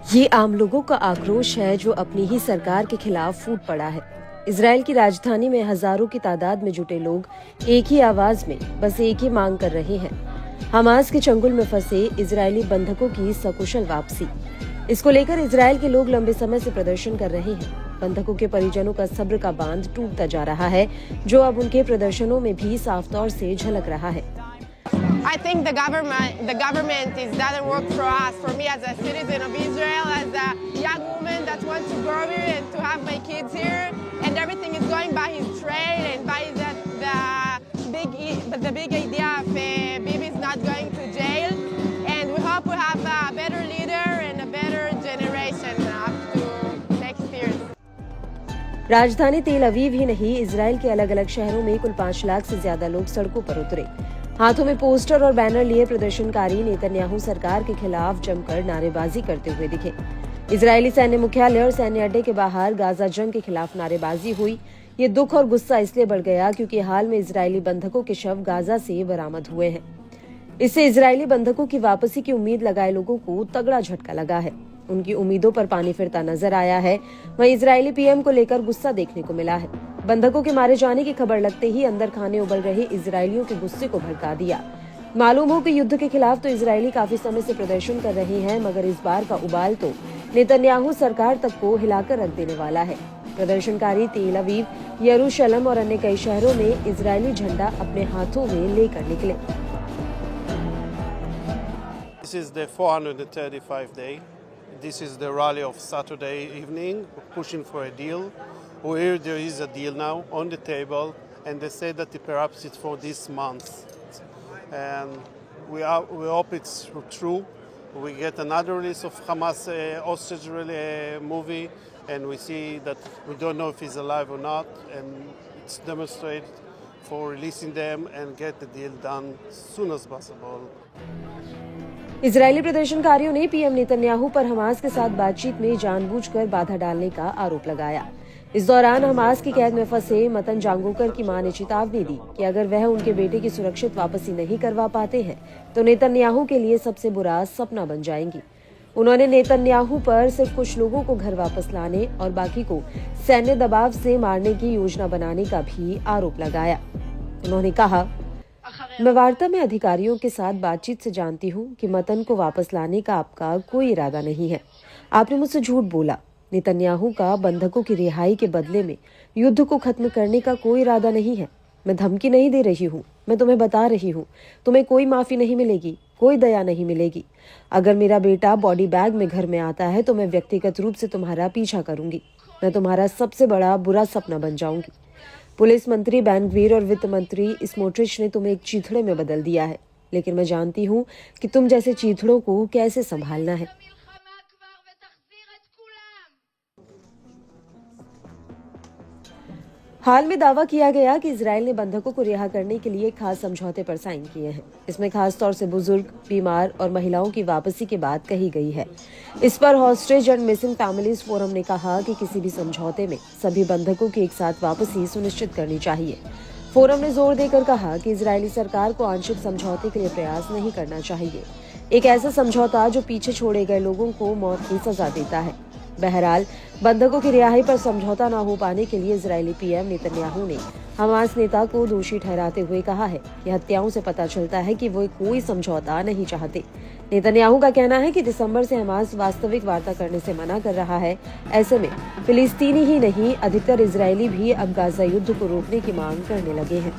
ये आम लोगों का आक्रोश है जो अपनी ही सरकार के खिलाफ फूट पड़ा है। इजराइल की राजधानी में हजारों की तादाद में जुटे लोग एक ही आवाज में बस एक ही मांग कर रहे हैं, हमास के चंगुल में फंसे इजरायली बंधकों की सकुशल वापसी। इसको लेकर इजराइल के लोग लंबे समय से प्रदर्शन कर रहे हैं। बंधकों के परिजनों का सब्र का बांध टूटता जा रहा है, जो अब उनके प्रदर्शनों में भी साफ तौर से झलक रहा है। I think the government doesn't work for us. For me, as a citizen of Israel, as a young woman that wants to grow here and to have my kids here, and everything is going by his trail and by the big idea of Bibi is not going to jail. And we hope we have a better leader and a better generation up to next year. राजधानी तेल अवीव ही नहीं, Israel के अलग अलग शहरों में कुल 5 लाख से ज्यादा लोग सड़कों पर उतरे। हाथों में पोस्टर और बैनर लिए प्रदर्शनकारी नेतन्याहू सरकार के खिलाफ जमकर नारेबाजी करते हुए दिखे। इजरायली सैन्य मुख्यालय और सैन्य अड्डे के बाहर गाजा जंग के खिलाफ नारेबाजी हुई। ये दुख और गुस्सा इसलिए बढ़ गया क्योंकि हाल में इजरायली बंधकों के शव गाजा से बरामद हुए हैं। इससे इजरायली बंधकों की वापसी की उम्मीद लगाए लोगों को तगड़ा झटका लगा है। उनकी उम्मीदों पर पानी फिरता नजर आया है। वहीं इजरायली पीएम को लेकर गुस्सा देखने को मिला है। बंधकों के मारे जाने की खबर लगते ही अंदर खाने उबल रहे इजरायलियों के गुस्से को भड़का दिया। मालूम हो कि युद्ध के खिलाफ तो इजरायली काफी समय से प्रदर्शन कर रहे हैं, मगर इस बार का उबाल तो नेतन्याहू सरकार तक को हिलाकर रख देने वाला है। प्रदर्शनकारी तेल अवीव, यरूशलेम और अन्य कई शहरों में इजरायली झंडा अपने हाथों में लेकर निकले। This is the 435 day. This is the rally of Saturday evening, pushing for a deal. Where there is a deal now on the table, and they say that perhaps it's for this month. And we hope it's true. We get another release of Hamas hostage movie, and we see that we don't know if he's alive or not, and it's demonstrated for releasing them and get the deal done as soon as possible. Israeli प्रदर्शनकारियों ने PM Netanyahu पर Hamas के साथ बातचीत में जानबूझकर बाधा डालने का आरोप लगाया। इस दौरान हमास की कैद में फंसे मतन जांगोकर की मां ने चेतावनी दी कि अगर वह उनके बेटे की सुरक्षित वापसी नहीं करवा पाते हैं तो नेतन्याहू के लिए सबसे बुरा सपना बन जाएंगी। उन्होंने नेतन्याहू पर सिर्फ कुछ लोगों को घर वापस लाने और बाकी को सैन्य दबाव से मारने की योजना बनाने का भी आरोप लगाया। उन्होंने कहा, मैं वार्ता में अधिकारियों के साथ बातचीत से जानती हूँ कि मतन को वापस लाने का आपका कोई इरादा नहीं है। आपने मुझसे झूठ बोला। नेतन्याहू का बंधकों की रिहाई के बदले में युद्ध को खत्म करने का कोई इरादा नहीं है। मैं धमकी नहीं दे रही हूँ, मैं तुम्हें बता रही हूँ, तुम्हें कोई माफी नहीं मिलेगी, कोई दया नहीं मिलेगी। अगर मेरा बेटा बॉडी बैग में घर में आता है तो मैं व्यक्तिगत रूप से तुम्हारा पीछा करूंगी। मैं तुम्हारा सबसे बड़ा बुरा सपना बन जाऊंगी। पुलिस मंत्री बेन ग्वीर और वित्त मंत्री स्मोट्रिच ने तुम्हें एक चीथड़े में बदल दिया है, लेकिन मैं जानती हूँ कि तुम जैसे चीथड़ों को कैसे संभालना है। हाल में दावा किया गया कि इजराइल ने बंधकों को रिहा करने के लिए खास समझौते पर साइन किए हैं। इसमें खास तौर से बुजुर्ग, बीमार और महिलाओं की वापसी की बात कही गई है। इस पर hostage and missing families forum ने कहा कि किसी भी समझौते में सभी बंधकों की एक साथ वापसी सुनिश्चित करनी चाहिए। फोरम ने जोर देकर कहा कि इजरायली सरकार को आंशिक समझौते के लिए प्रयास नहीं करना चाहिए, एक ऐसा समझौता जो पीछे छोड़े गए लोगों को मौत की सजा देता है। बहरहाल, बंधकों की रिहाई पर समझौता न हो पाने के लिए इजरायली पीएम नेतन्याहू ने हमास नेता को दोषी ठहराते हुए कहा है कि हत्याओं से पता चलता है कि वो कोई समझौता नहीं चाहते। नेतन्याहू का कहना है कि दिसंबर से हमास वास्तविक वार्ता करने से मना कर रहा है। ऐसे में फिलिस्तीनी ही नहीं, अधिकतर इजरायली भी अब गाजा युद्ध को रोकने की मांग करने लगे हैं।